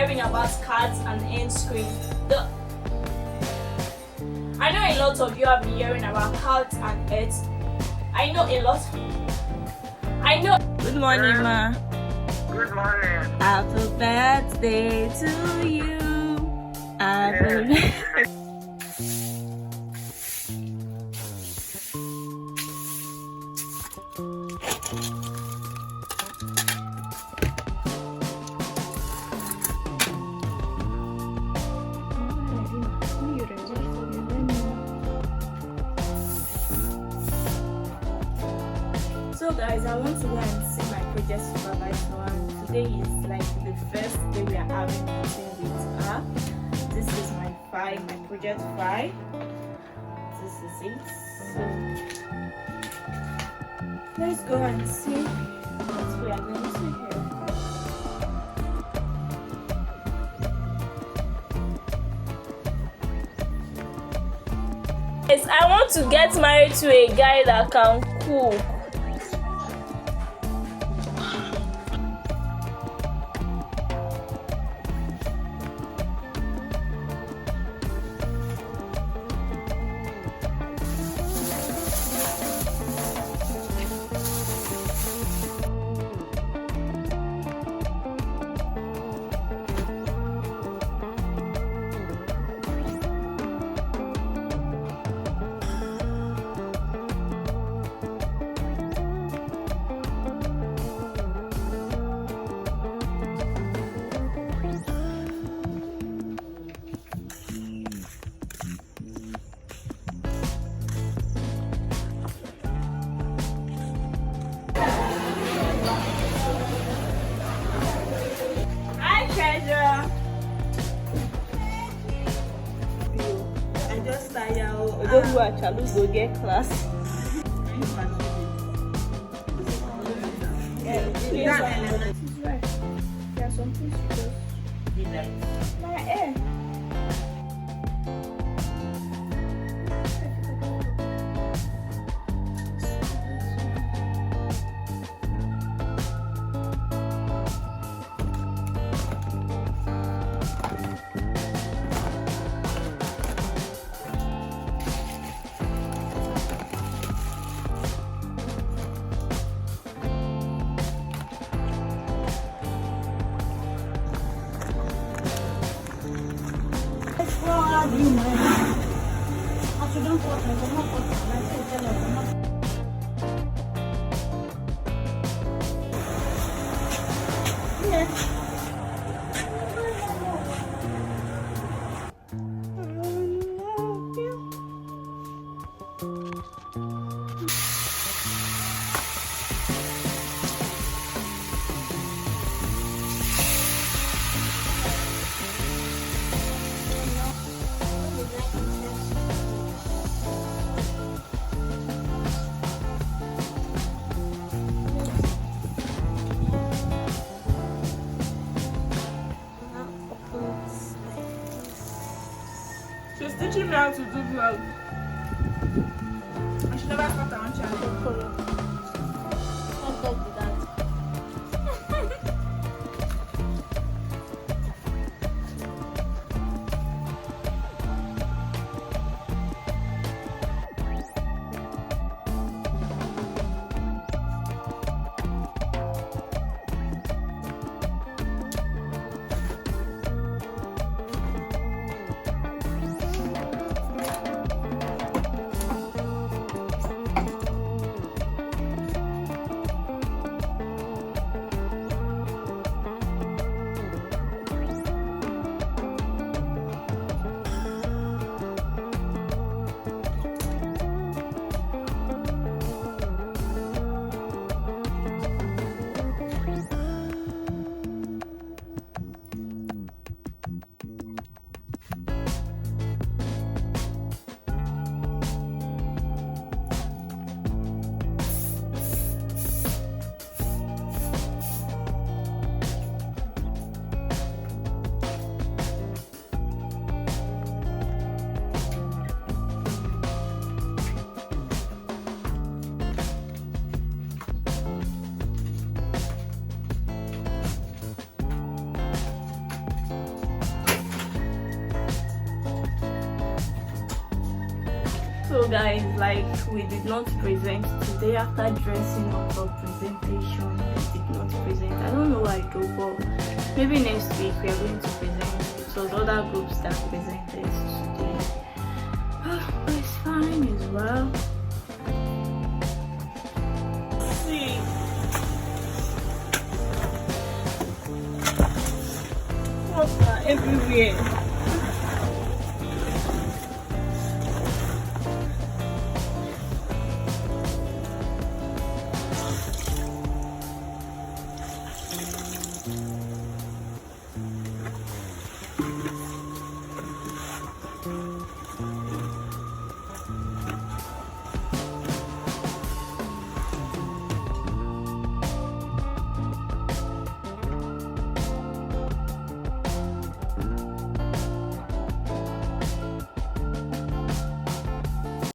hearing about cards and end screen. I know a lot of you have been hearing about cards and ends. I know a lot. I know. Good morning, ma. Good morning. Happy birthday to you. Happy So guys, I want to go and see my project supervisor, and today is like the first day we are having meeting with her. This is my file, my project file. This is it. So let's go and see what we are going to hear. Yes, I want to get married to a guy that can cook. Those who are Charles go get class. There are some things you just my hair. She's teaching me how to do vlog. I should never start her own channel. I'll talk to that. So guys, like we did not present today after dressing up for presentation. We did not present. I don't know why though, but maybe next week we are going to present. It was other groups that presented today. But it's fine as well. See, water everywhere.